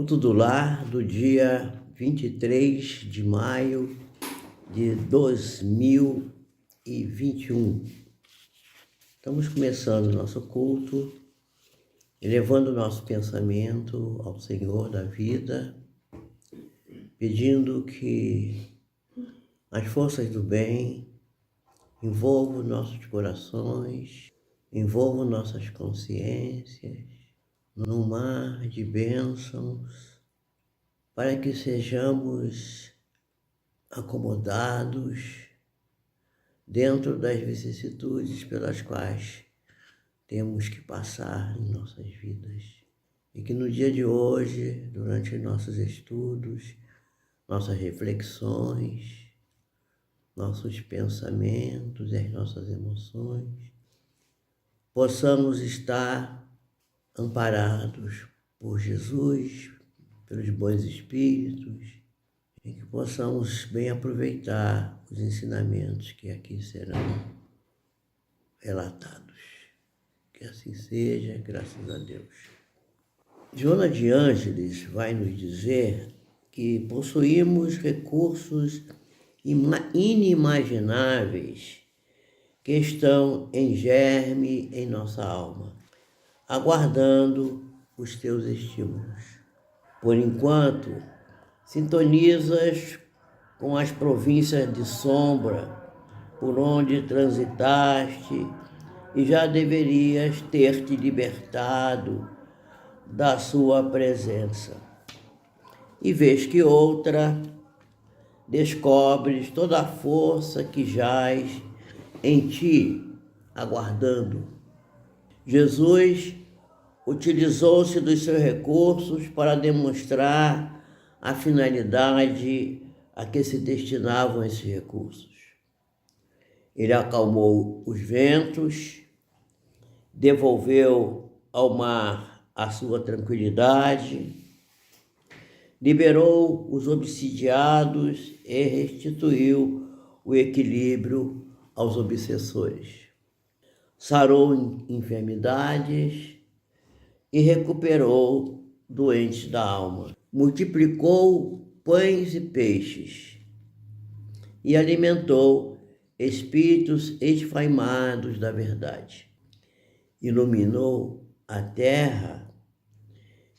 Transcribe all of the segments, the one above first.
Culto do Lar do dia 23 de maio de 2021. Estamos começando o nosso culto, elevando o nosso pensamento ao Senhor da vida, pedindo que as forças do bem envolvam nossos corações, envolvam nossas consciências, num mar de bênçãos, para que sejamos acomodados dentro das vicissitudes pelas quais temos que passar em nossas vidas. E que no dia de hoje, durante nossos estudos, nossas reflexões, nossos pensamentos e as nossas emoções, possamos estar amparados por Jesus, pelos bons espíritos, e que possamos bem aproveitar os ensinamentos que aqui serão relatados. Que assim seja, graças a Deus. Joana de Ângeles vai nos dizer que possuímos recursos inimagináveis que estão em germe em nossa alma, aguardando os teus estímulos. Por enquanto, sintonizas com as províncias de sombra por onde transitaste e já deverias ter te libertado da sua presença. E vês que outra, descobres toda a força que jaz em ti, aguardando. Jesus utilizou-se dos seus recursos para demonstrar a finalidade a que se destinavam esses recursos. Ele acalmou os ventos, devolveu ao mar a sua tranquilidade, liberou os obsidiados e restituiu o equilíbrio aos obsessores. Sarou enfermidades e recuperou doentes da alma. Multiplicou pães e peixes e alimentou espíritos esfaimados da verdade. Iluminou a terra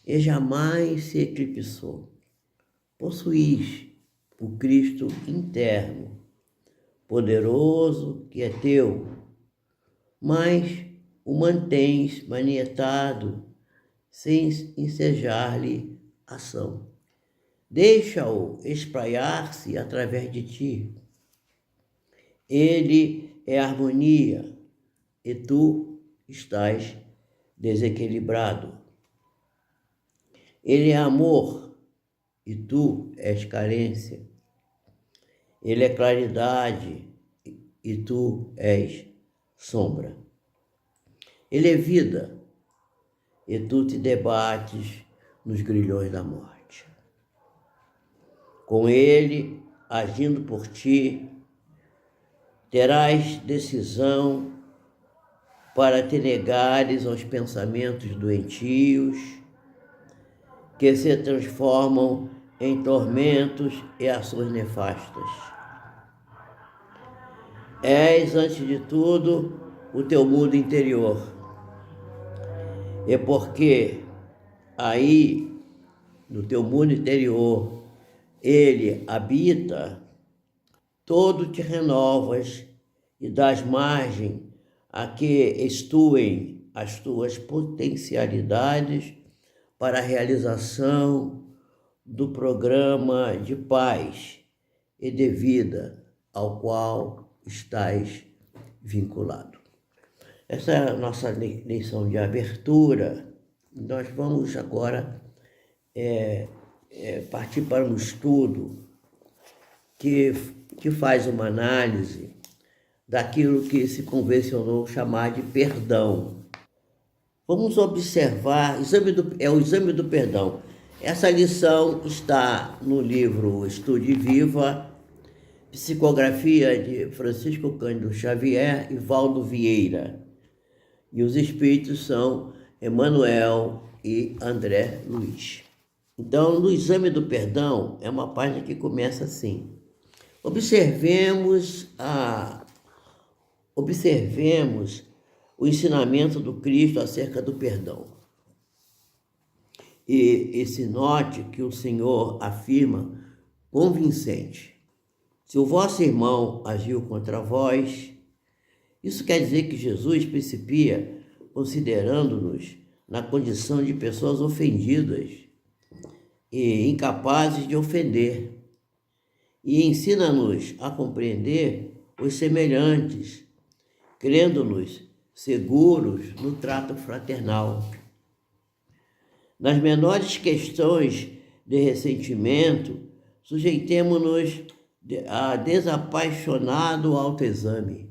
e jamais se eclipsou. Possuís o Cristo interno, poderoso que é teu, mas o mantens manietado sem ensejar-lhe ação. Deixa-o espraiar-se através de ti. Ele é harmonia e tu estás desequilibrado. Ele é amor e tu és carência. Ele é claridade e tu és sombra. Ele é vida e tu te debates nos grilhões da morte. Com ele, agindo por ti, terás decisão para te negares aos pensamentos doentios que se transformam em tormentos e ações nefastas. És, antes de tudo, o teu mundo interior. É porque aí, no teu mundo interior, ele habita, todo te renovas e dás margem a que estuem as tuas potencialidades para a realização do programa de paz e de vida ao qual estás vinculado. Essa é a nossa lição de abertura. Nós vamos agora partir para um estudo que faz uma análise daquilo que se convencionou chamar de perdão. Vamos observar, o exame do perdão. Essa lição está no livro Estude Viva, psicografia de Francisco Cândido Xavier e Valdo Vieira. E os espíritos são Emmanuel e André Luiz. Então, no exame do perdão, é uma página que começa assim. Observemos o ensinamento do Cristo acerca do perdão. E se note que o Senhor afirma convincente: se o vosso irmão agiu contra vós, isso quer dizer que Jesus principia considerando-nos na condição de pessoas ofendidas e incapazes de ofender, e ensina-nos a compreender os semelhantes, crendo-nos seguros no trato fraternal. Nas menores questões de ressentimento, sujeitemo-nos a desapaixonado autoexame.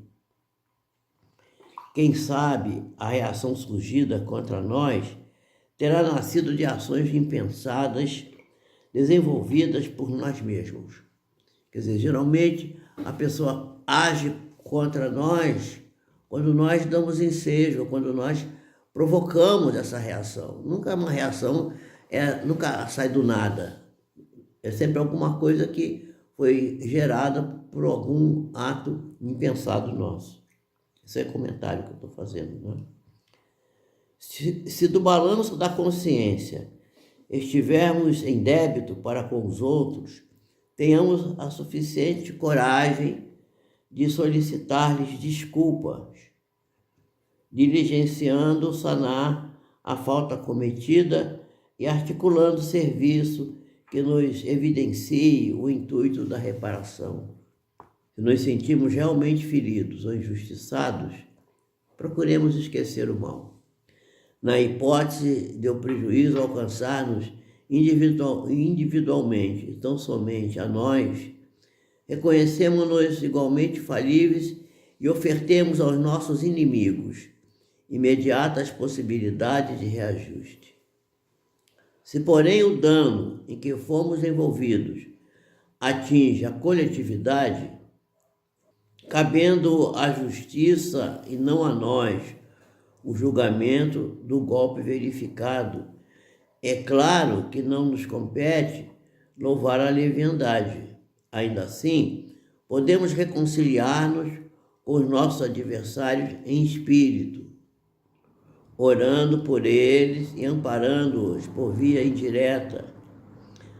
Quem sabe a reação surgida contra nós terá nascido de ações impensadas, desenvolvidas por nós mesmos. Quer dizer, geralmente a pessoa age contra nós quando nós damos ensejo, quando nós provocamos essa reação. Nunca uma reação nunca sai do nada. É sempre alguma coisa que foi gerada por algum ato impensado nosso. Esse é o comentário que eu estou fazendo, né? Se do balanço da consciência estivermos em débito para com os outros, tenhamos a suficiente coragem de solicitar-lhes desculpas, diligenciando sanar a falta cometida e articulando serviço que nos evidencie o intuito da reparação. Se nos sentimos realmente feridos ou injustiçados, procuremos esquecer o mal. Na hipótese de o prejuízo alcançar-nos individualmente, então somente a nós, reconhecemos-nos igualmente falíveis e ofertemos aos nossos inimigos imediatas possibilidades de reajuste. Se, porém, o dano em que fomos envolvidos atinge a coletividade, cabendo à justiça e não a nós o julgamento do golpe verificado, é claro que não nos compete louvar a leviandade. Ainda assim, podemos reconciliar-nos com os nossos adversários em espírito, orando por eles e amparando-os por via indireta,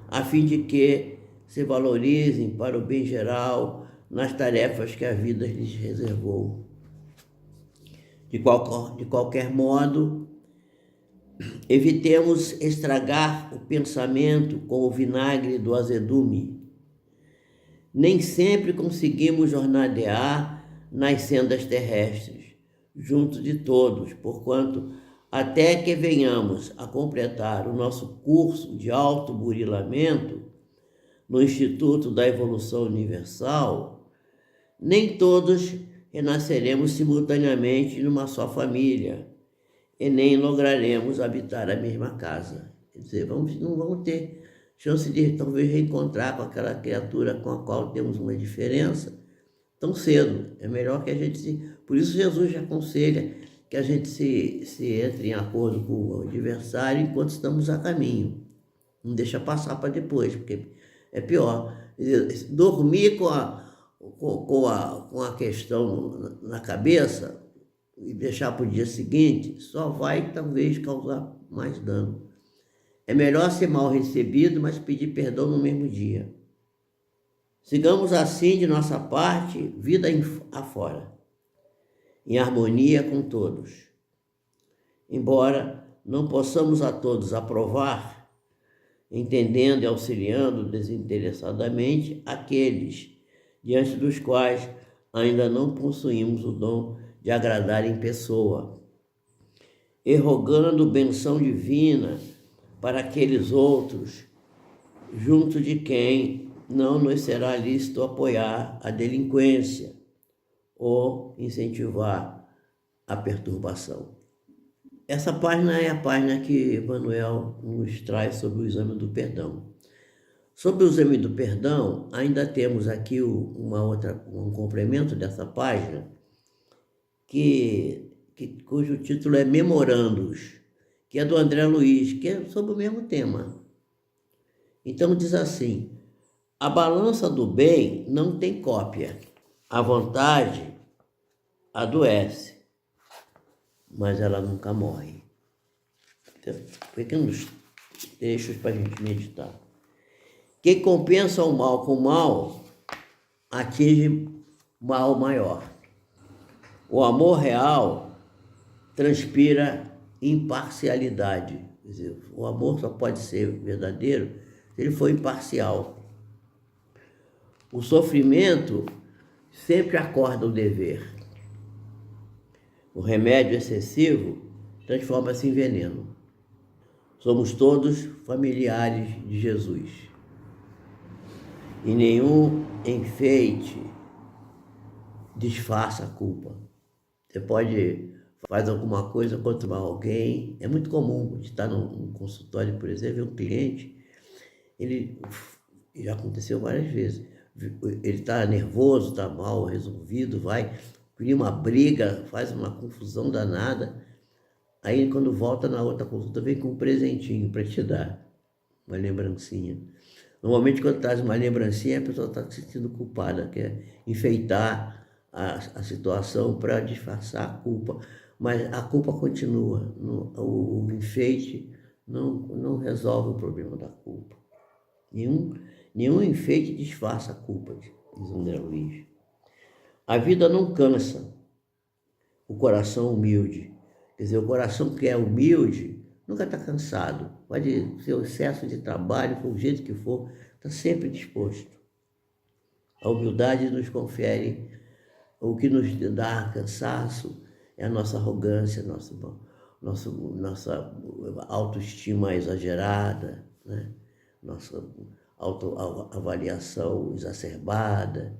a fim de que se valorizem para o bem geral nas tarefas que a vida lhes reservou. De qualquer modo, evitemos estragar o pensamento com o vinagre do azedume. Nem sempre conseguimos jornadear nas sendas terrestres, junto de todos, porquanto, até que venhamos a completar o nosso curso de autoburilamento no Instituto da Evolução Universal, nem todos renasceremos simultaneamente numa só família e nem lograremos habitar a mesma casa. Quer dizer, não vamos ter chance de talvez reencontrar com aquela criatura com a qual temos uma diferença tão cedo. É melhor que a gente Por isso Jesus aconselha que a gente se entre em acordo com o adversário enquanto estamos a caminho. Não deixa passar para depois, porque é pior. Dormir com a questão na cabeça e deixar para o dia seguinte só vai talvez causar mais dano. É melhor ser mal recebido, mas pedir perdão no mesmo dia. Sigamos assim de nossa parte, vida afora, em harmonia com todos. Embora não possamos a todos aprovar, entendendo e auxiliando desinteressadamente aqueles diante dos quais ainda não possuímos o dom de agradar em pessoa, e rogando benção divina para aqueles outros, junto de quem não nos será lícito apoiar a delinquência ou incentivar a perturbação. Essa página é a página que Emmanuel nos traz sobre o exame do perdão. Sobre o exame do perdão, ainda temos aqui um complemento dessa página, cujo título é Memorandos, que é do André Luiz, que é sobre o mesmo tema. Então diz assim: a balança do bem não tem cópia. A vontade adoece, mas ela nunca morre. Então, pequenos trechos para a gente meditar. Quem compensa o mal com o mal atinge mal maior. O amor real transpira imparcialidade. Quer dizer, o amor só pode ser verdadeiro se ele for imparcial. O sofrimento sempre acorda o dever. O remédio excessivo transforma-se em veneno. Somos todos familiares de Jesus. E nenhum enfeite disfarça a culpa. Você pode fazer alguma coisa contra alguém. É muito comum de estar num consultório, por exemplo, um cliente, ele já aconteceu várias vezes. Ele está nervoso, está mal resolvido, vai, cria uma briga, faz uma confusão danada. Aí quando volta na outra consulta, vem com um presentinho para te dar, uma lembrancinha. Normalmente quando traz uma lembrancinha, a pessoa está se sentindo culpada, quer enfeitar a situação para disfarçar a culpa. Mas a culpa continua, o enfeite não resolve o problema da culpa. Nenhum enfeite disfarça a culpa, diz André Luiz. A vida não cansa o coração humilde. Quer dizer, o coração que é humilde nunca está cansado. Pode ser o excesso de trabalho, com o jeito que for, está sempre disposto. A humildade nos confere, o que nos dá cansaço é a nossa arrogância, nossa autoestima exagerada, né? Nossa autoavaliação exacerbada,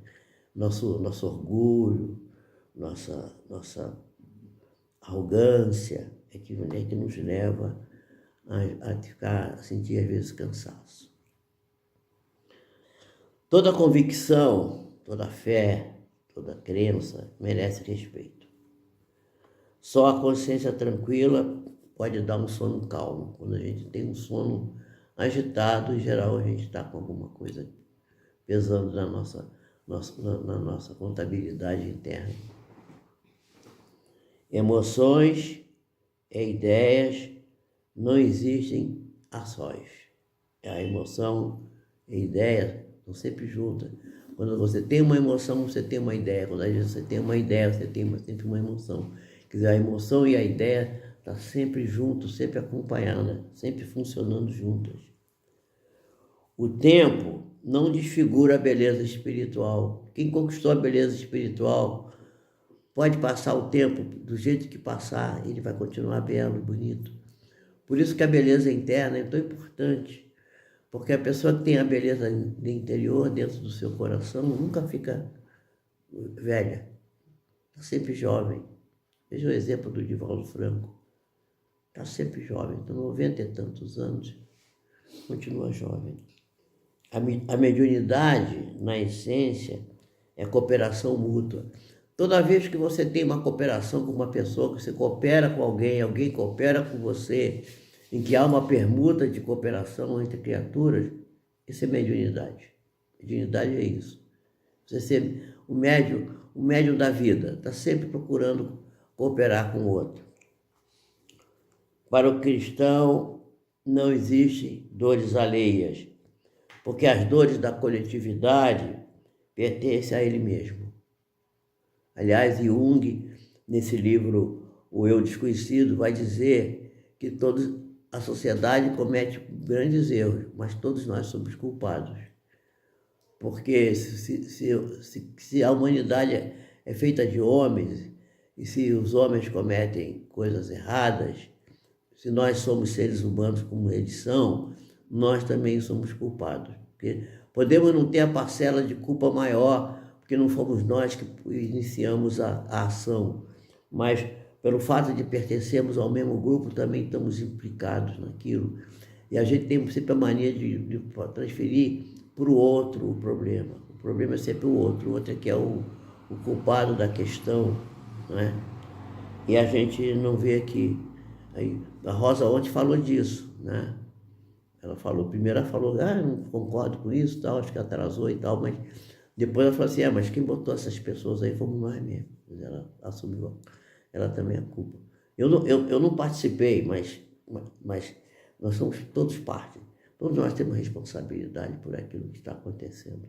nosso orgulho, nossa arrogância é que nos leva a sentir às vezes cansaço. Toda convicção, toda fé, toda crença merece respeito. Só a consciência tranquila pode dar um sono calmo. Quando a gente tem um sono agitado, em geral a gente está com alguma coisa pesando na nossa contabilidade interna. Emoções e ideias não existem a sós. A emoção e a ideia estão sempre juntas. Quando você tem uma emoção, você tem uma ideia. Quando às vezes você tem uma ideia, você tem sempre uma emoção. Quer dizer, a emoção e a ideia estão sempre juntos, sempre acompanhadas, sempre funcionando juntas. O tempo não desfigura a beleza espiritual. Quem conquistou a beleza espiritual pode passar o tempo do jeito que passar, ele vai continuar belo e bonito. Por isso que a beleza interna é tão importante, porque a pessoa que tem a beleza do interior, dentro do seu coração, nunca fica velha, está sempre jovem. Veja o exemplo do Divaldo Franco, está sempre jovem, tem 90 e tantos anos, continua jovem. A mediunidade, na essência, é cooperação mútua. Toda vez que você tem uma cooperação com uma pessoa, que você coopera com alguém, alguém coopera com você, em que há uma permuta de cooperação entre criaturas, isso é mediunidade. Mediunidade é isso. Você ser o médium da vida, está sempre procurando cooperar com o outro. Para o cristão não existem dores alheias, porque as dores da coletividade pertencem a ele mesmo. Aliás, Jung, nesse livro O Eu Desconhecido, vai dizer que a sociedade comete grandes erros, mas todos nós somos culpados. Porque se a humanidade é feita de homens, e se os homens cometem coisas erradas, se nós somos seres humanos como eles são, nós também somos culpados. Porque podemos não ter a parcela de culpa maior, porque não fomos nós que iniciamos a ação, mas pelo fato de pertencermos ao mesmo grupo, também estamos implicados naquilo. E a gente tem sempre a mania de transferir para o outro o problema. O problema é sempre o outro é que é o culpado da questão, não é? E a gente não vê aqui. Aí, a Rosa ontem falou disso, né? Ela falou, primeiro ela falou, eu não concordo com isso, tal, acho que atrasou e tal, mas depois ela falou assim, mas quem botou essas pessoas aí fomos nós mesmos. Ela assumiu, ela também a culpa. Eu não participei, mas nós somos todos parte. Todos nós temos responsabilidade por aquilo que está acontecendo.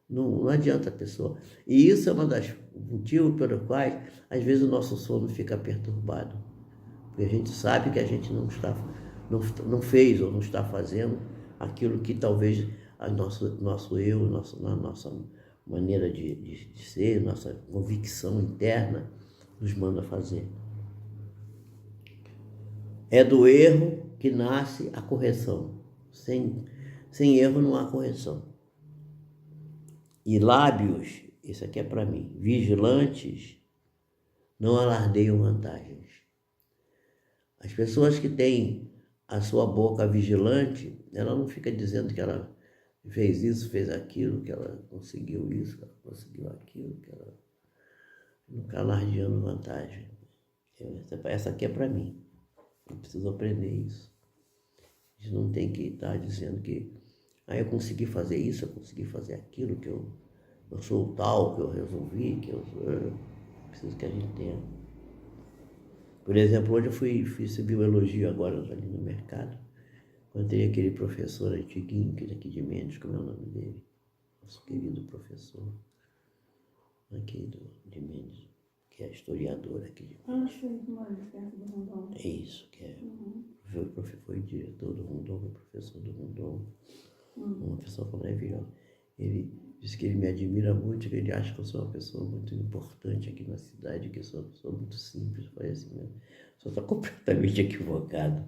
Não adianta a pessoa. E isso é um dos motivos pelos quais, às vezes, o nosso sono fica perturbado. Porque a gente sabe que a gente não fez ou não está fazendo aquilo que talvez nosso eu, a nossa maneira de ser, nossa convicção interna nos manda fazer. É do erro que nasce a correção. Sem erro não há correção. E lábios, isso aqui é para mim, vigilantes, não alardeiam vantagens. As pessoas que têm a sua boca vigilante, ela não fica dizendo que ela fez isso, fez aquilo, que ela conseguiu isso, que ela conseguiu aquilo, que ela nunca alardeando vantagem. Essa aqui é para mim. Eu preciso aprender isso. A gente não tem que estar dizendo que eu consegui fazer isso, eu consegui fazer aquilo, que eu sou o tal, que eu resolvi, que eu preciso que a gente tenha. Por exemplo, hoje eu fui receber um elogio agora ali no mercado. Encontrei aquele professor antiguinho, que é aqui de Mendes, como é o nome dele? Nosso querido professor aqui de Mendes, que é historiador aqui de Mendes. Perto do Rondon. É isso, que é. Foi diretor do Rondon, foi professor do Rondon. Uma pessoa maravilhosa. Ele disse que ele me admira muito, que ele acha que eu sou uma pessoa muito importante aqui na cidade, que eu sou uma pessoa muito simples. Foi assim mesmo. Só está completamente equivocado.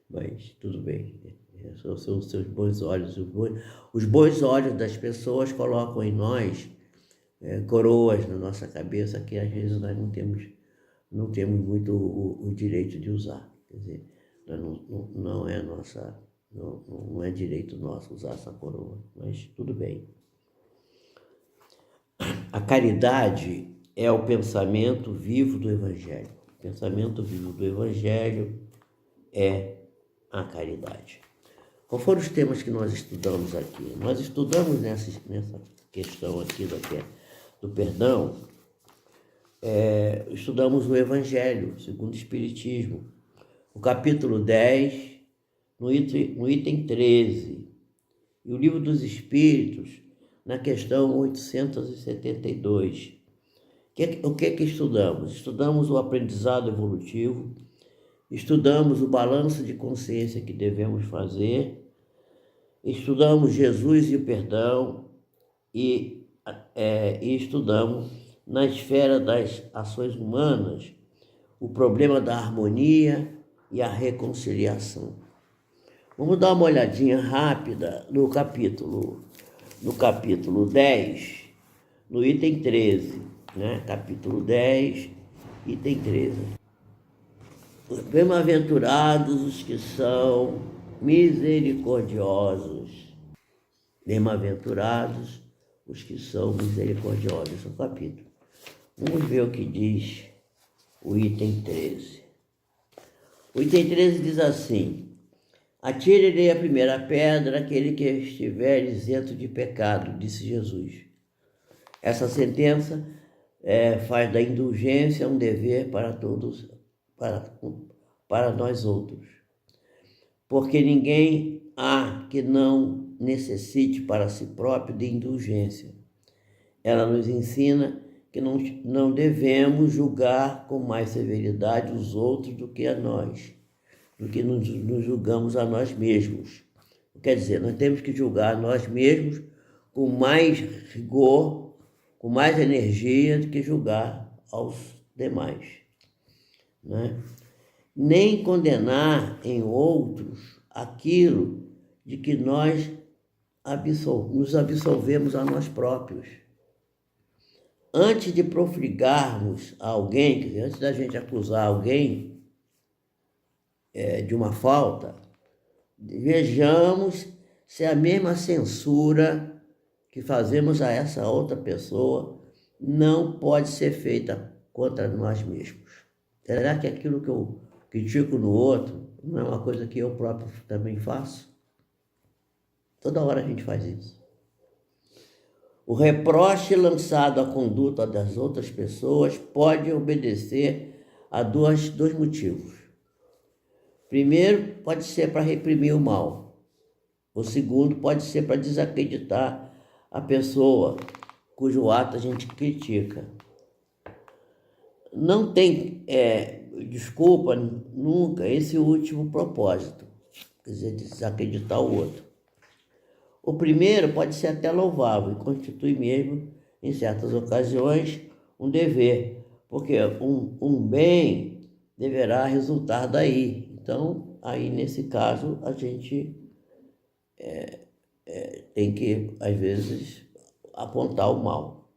Mas tudo bem. São os seus bons olhos. Os bons olhos das pessoas colocam em nós coroas na nossa cabeça que às vezes nós não temos muito o direito de usar. Quer dizer, não é nossa. Não é direito nosso usar essa coroa, mas tudo bem. A caridade é o pensamento vivo do Evangelho. O pensamento vivo do Evangelho é a caridade. Qual foram os temas que nós estudamos aqui? Nós estudamos nessa questão aqui do perdão, estudamos o Evangelho segundo o Espiritismo, o capítulo 10, no item 13, e o Livro dos Espíritos, na questão 872. O que estudamos? Estudamos o aprendizado evolutivo, estudamos o balanço de consciência que devemos fazer, estudamos Jesus e o perdão e estudamos na esfera das ações humanas o problema da harmonia e a reconciliação. Vamos dar uma olhadinha rápida no capítulo 10, no item 13, né? Capítulo 10, item 13. Bem-aventurados os que são misericordiosos. Bem-aventurados os que são misericordiosos. Esse é o capítulo. Vamos ver o que diz o item 13. O item 13 diz assim: atire-lhe a primeira pedra aquele que estiver isento de pecado, disse Jesus. Essa sentença faz da indulgência um dever para todos, para nós outros. Porque ninguém há que não necessite para si próprio de indulgência. Ela nos ensina que não devemos julgar com mais severidade os outros do que a nós, do que nos julgamos a nós mesmos. Quer dizer, nós temos que julgar a nós mesmos com mais rigor, com mais energia do que julgar aos demais, né? Nem condenar em outros aquilo de que nós nos absolvemos a nós próprios. Antes de profligarmos a alguém, quer dizer, antes da gente acusar alguém de uma falta, vejamos se a mesma censura que fazemos a essa outra pessoa não pode ser feita contra nós mesmos. Será que aquilo que eu critico no outro não é uma coisa que eu próprio também faço? Toda hora a gente faz isso. O reproche lançado à conduta das outras pessoas pode obedecer a dois motivos. Primeiro, pode ser para reprimir o mal. O segundo, pode ser para desacreditar a pessoa cujo ato a gente critica. Não tem desculpa nunca esse último propósito, quer dizer, desacreditar o outro. O primeiro pode ser até louvável e constitui mesmo, em certas ocasiões, um dever, porque um bem deverá resultar daí. Então, aí nesse caso, a gente tem que, às vezes, apontar o mal.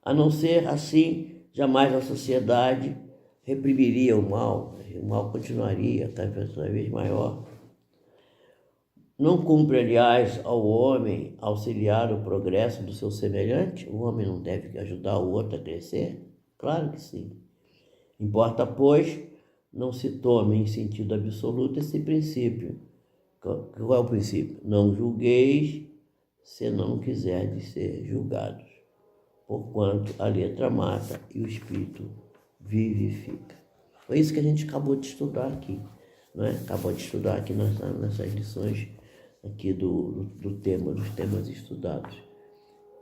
A não ser assim, jamais a sociedade reprimiria o mal continuaria cada vez maior. Não cumpre, aliás, ao homem auxiliar o progresso do seu semelhante? O homem não deve ajudar o outro a crescer? Claro que sim. Importa, pois, não se tome em sentido absoluto esse princípio. Qual é o princípio? Não julgueis se não quiserdes ser julgados, porquanto a letra mata e o espírito vivifica. Foi isso que a gente acabou de estudar aqui, não é? Acabou de estudar aqui nessas lições aqui dos temas estudados.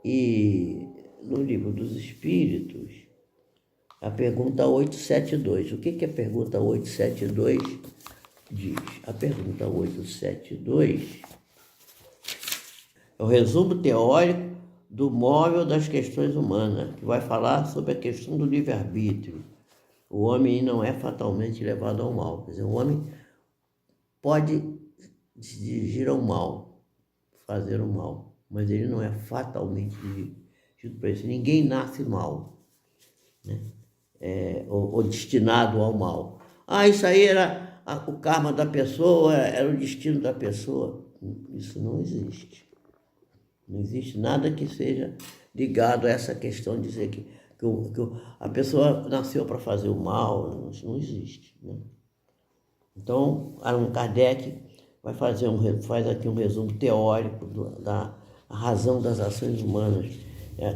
E no livro dos Espíritos, a pergunta 872. O que a pergunta 872 diz? A pergunta 872 é o resumo teórico do móvel das questões humanas, que vai falar sobre a questão do livre-arbítrio. O homem não é fatalmente levado ao mal. Quer dizer, o homem pode se dirigir ao mal, fazer o mal, mas ele não é fatalmente dirigido para isso. Ninguém nasce mal, né? Ou destinado ao mal. Isso aí era o karma da pessoa, era o destino da pessoa. Isso não existe. Não existe nada que seja ligado a essa questão de dizer que a pessoa nasceu para fazer o mal. Isso não existe, né? Então, Allan Kardec faz aqui um resumo teórico da razão das ações humanas,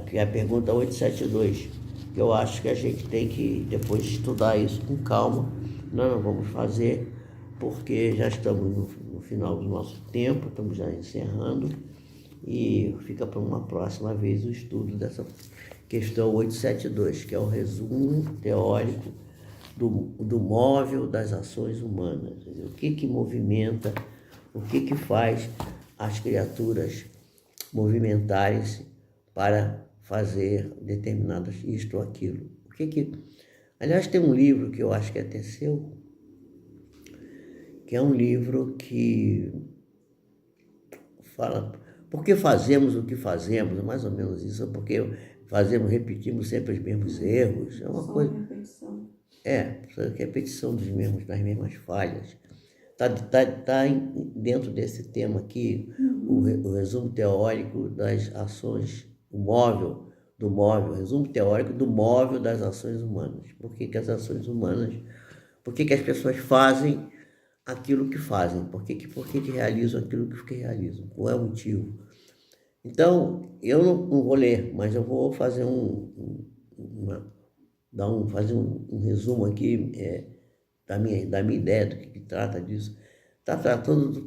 que é a pergunta 872, que eu acho que a gente tem que depois estudar isso com calma. Nós não vamos fazer, porque já estamos no final do nosso tempo, estamos já encerrando, e fica para uma próxima vez o estudo dessa questão 872, que é o resumo teórico do móvel das ações humanas. Quer dizer, o que movimenta, o que faz as criaturas movimentarem-se para fazer determinadas isto ou aquilo. Aliás, tem um livro que eu acho que é até seu, que é um livro que fala por que fazemos o que fazemos, é mais ou menos isso, porque repetimos sempre os mesmos erros. É uma coisa. Repetição. Repetição das mesmas falhas. Está dentro desse tema aqui, o resumo teórico das ações, resumo teórico do móvel das ações humanas. Por que as ações humanas, por que as pessoas fazem aquilo que fazem, por que realizam aquilo que realizam, qual é o motivo. Então, eu não vou ler, mas eu vou fazer fazer um resumo aqui da minha ideia do que trata disso. Está tratando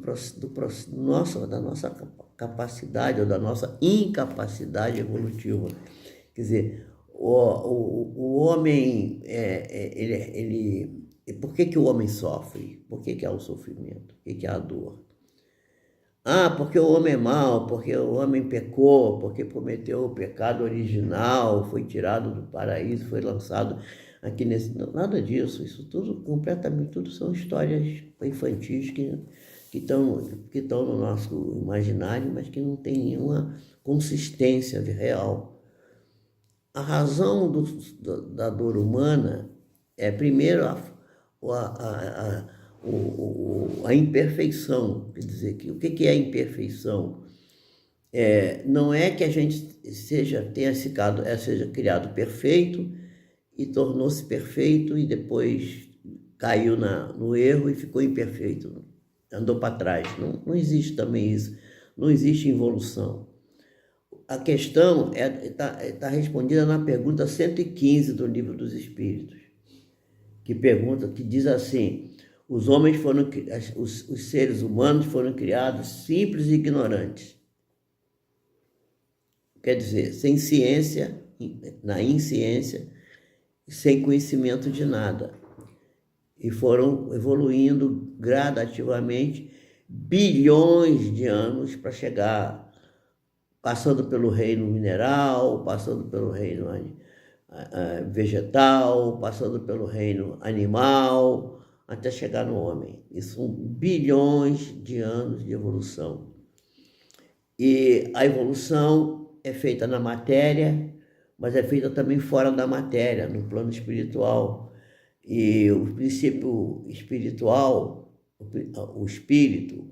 da nossa capacidade ou da nossa incapacidade evolutiva. Quer dizer, o homem, por que o homem sofre? Por que há o sofrimento? Por que há a dor? Porque o homem é mau, porque o homem pecou, porque cometeu o pecado original, foi tirado do paraíso, foi lançado aqui nesse... Não, nada disso, isso tudo, completamente, tudo são histórias infantis que estão no nosso imaginário, mas que não tem nenhuma consistência real. A razão da dor humana é, primeiro, a imperfeição. Quer dizer, o que é a imperfeição? Não é que a gente seja criado perfeito e tornou-se perfeito e depois caiu no erro e ficou imperfeito, andou para trás. Não existe também isso. não existe evolução. A questão está respondida na pergunta 115 do Livro dos Espíritos, que diz assim: os homens os seres humanos foram criados simples e ignorantes. Quer dizer, sem ciência, na insciência, sem conhecimento de nada. E foram evoluindo gradativamente bilhões de anos para chegar, passando pelo reino mineral, passando pelo reino vegetal, passando pelo reino animal, até chegar no homem. Isso são bilhões de anos de evolução. E a evolução é feita na matéria, mas é feita também fora da matéria, no plano espiritual. E o princípio espiritual, o espírito,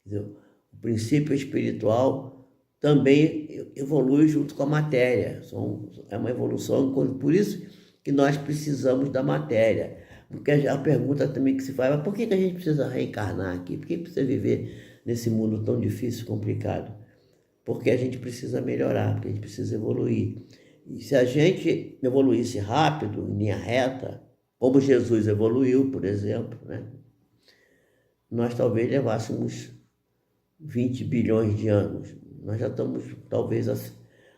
o princípio espiritual também evolui junto com a matéria. É uma evolução, por isso que nós precisamos da matéria. Porque a pergunta também que se faz: mas por que a gente precisa reencarnar aqui? Por que precisa viver nesse mundo tão difícil e complicado? Porque a gente precisa melhorar, porque a gente precisa evoluir. E se a gente evoluísse rápido, em linha reta, como Jesus evoluiu, por exemplo, né? Nós talvez levássemos 20 bilhões de anos. Nós já estamos talvez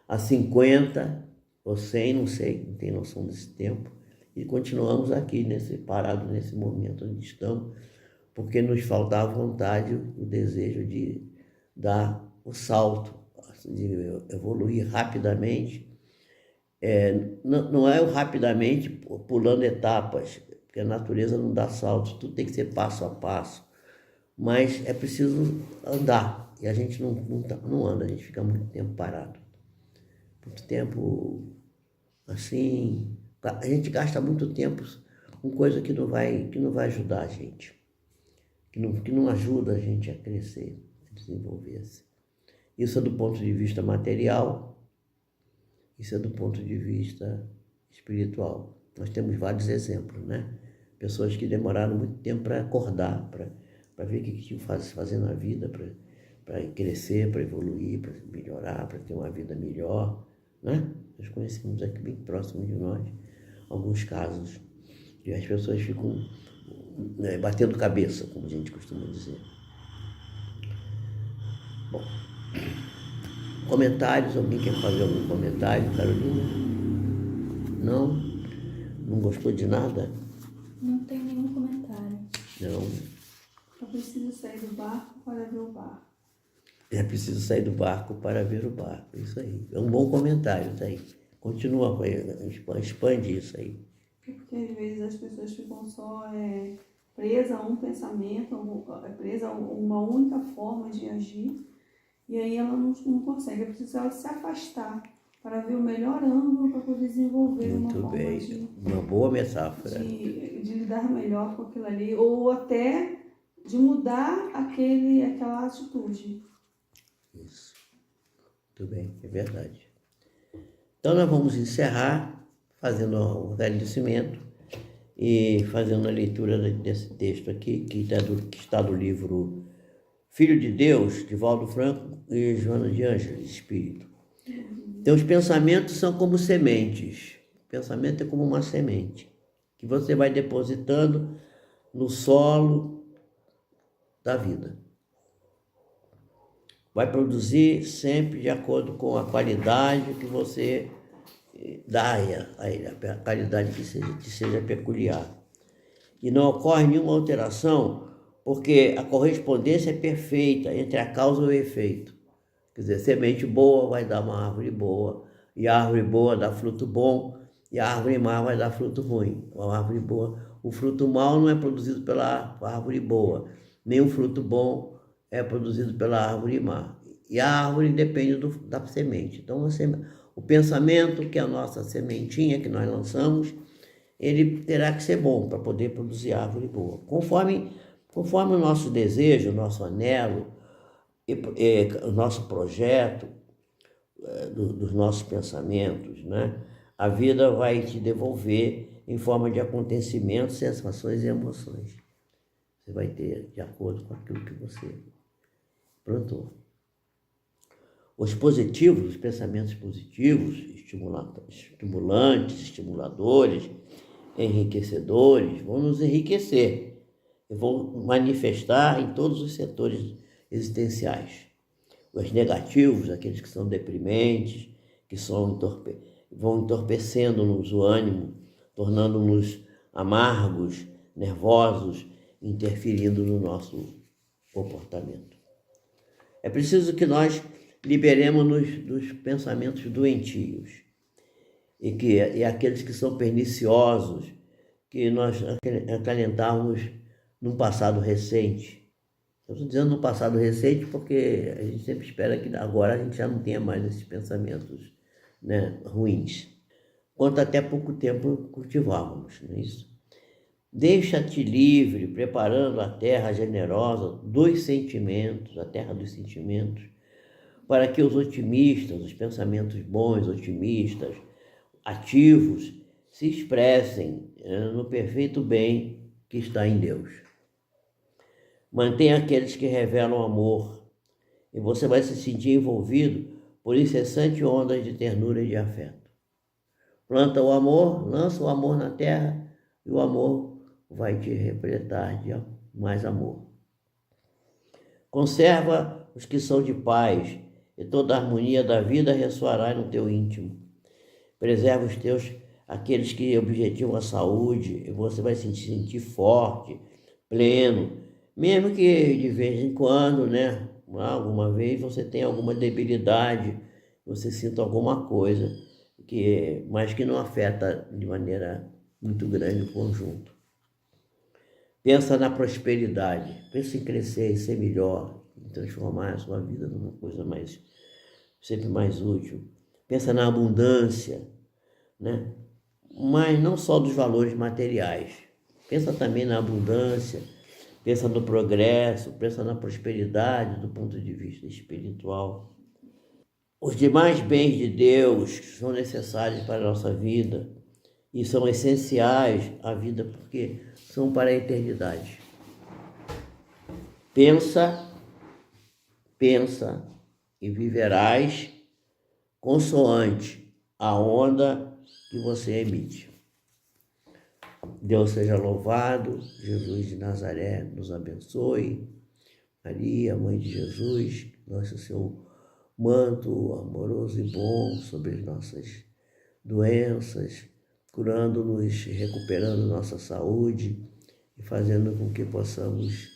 a 50 ou 100, não sei, não tenho noção desse tempo. E continuamos aqui, parado nesse momento onde estamos, porque nos falta a vontade, o desejo de dar o salto, de evoluir rapidamente. Não é o rapidamente pulando etapas, porque a natureza não dá saltos, tudo tem que ser passo a passo. Mas é preciso andar, e a gente não anda, a gente fica muito tempo parado. Muito tempo assim, a gente gasta muito tempo com coisa que não vai ajudar a gente, que não ajuda a gente a crescer, a desenvolver-se. Isso é do ponto de vista material, isso é do ponto de vista espiritual. Nós temos vários exemplos, né? Pessoas que demoraram muito tempo para acordar, para ver o que tinham que fazer na vida, para crescer, para evoluir, para melhorar, para ter uma vida melhor, né? Nós conhecemos aqui bem próximo de nós alguns casos e as pessoas ficam batendo cabeça, como a gente costuma dizer. Bom, comentários, alguém quer fazer algum comentário, Carolina? Não? Não gostou de nada? Não tem nenhum comentário. Não. Eu preciso sair do barco para ver o barco. É preciso sair do barco para ver o barco. Isso aí. É um bom comentário, tá aí. Continua, expande isso aí. Porque às vezes as pessoas ficam só presas a um pensamento, presas a uma única forma de agir, e aí ela não consegue. É preciso ela se afastar para ver o melhor ângulo para poder desenvolver Muito uma forma bem. Uma boa metáfora. de lidar melhor com aquilo ali, ou até de mudar aquela atitude. Isso. Muito bem, é verdade. Então nós vamos encerrar fazendo um agradecimento e fazendo a leitura desse texto aqui, que está do livro Filho de Deus, de Valdo Franco e Joana de Ângeles, Espírito. Então os pensamentos são como sementes. O pensamento é como uma semente que você vai depositando no solo da vida. Vai produzir sempre de acordo com a qualidade que você dá a ele, a qualidade que seja peculiar. E não ocorre nenhuma alteração, porque a correspondência é perfeita entre a causa e o efeito. Quer dizer, semente boa vai dar uma árvore boa, e a árvore boa dá fruto bom, e a árvore má vai dar fruto ruim. A árvore boa, o fruto mau não é produzido pela árvore boa, nem o fruto bom é produzido pela árvore má. E a árvore depende da semente. Então, o pensamento, que é a nossa sementinha que nós lançamos, ele terá que ser bom para poder produzir árvore boa. Conforme o nosso desejo, o nosso anelo, o nosso projeto, dos nossos pensamentos, né? A vida vai te devolver em forma de acontecimentos, sensações e emoções. Você vai ter de acordo com aquilo que você plantou. Os positivos, os pensamentos positivos, estimulantes, estimuladores, enriquecedores, vão nos enriquecer e vão manifestar em todos os setores existenciais. Os negativos, aqueles que são deprimentes, que vão entorpecendo-nos o ânimo, tornando-nos amargos, nervosos, interferindo no nosso comportamento. É preciso que nós liberemos-nos dos pensamentos doentios e aqueles que são perniciosos, que nós acalentamos num passado recente. Eu estou dizendo no passado recente porque a gente sempre espera que agora a gente já não tenha mais esses pensamentos, né, ruins. Quanto até pouco tempo cultivávamos, não é isso? Deixa-te livre, preparando a terra generosa dos sentimentos, a terra dos sentimentos, para que os otimistas, os pensamentos bons, otimistas, ativos, se expressem no perfeito bem que está em Deus. Mantenha aqueles que revelam amor, e você vai se sentir envolvido por incessantes ondas de ternura e de afeto. Planta o amor, lança o amor na terra, e o amor vai te repletar de mais amor. Conserva os que são de paz, e toda a harmonia da vida ressoará no teu íntimo. Preserva os teus, aqueles que objetivam a saúde, e você vai se sentir forte, pleno, mesmo que de vez em quando, né, alguma vez você tenha alguma debilidade, você sinta alguma coisa, mas que não afeta de maneira muito grande o conjunto. Pensa na prosperidade, pensa em crescer, em ser melhor, em transformar a sua vida numa coisa sempre mais útil. Pensa na abundância, né? Mas não só dos valores materiais. Pensa também na abundância, pensa no progresso, pensa na prosperidade do ponto de vista espiritual. Os demais bens de Deus são necessários para a nossa vida e são essenciais à vida porque são para a eternidade. Pensa e viverás consoante a onda que você emite. Deus seja louvado, Jesus de Nazaré nos abençoe. Maria, Mãe de Jesus, lança o seu manto amoroso e bom sobre as nossas doenças, curando-nos, recuperando nossa saúde e fazendo com que possamos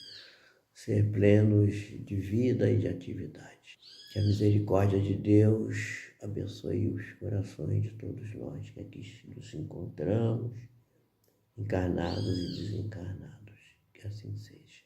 ser plenos de vida e de atividade. Que a misericórdia de Deus abençoe os corações de todos nós que aqui nos encontramos, encarnados e desencarnados. Que assim seja.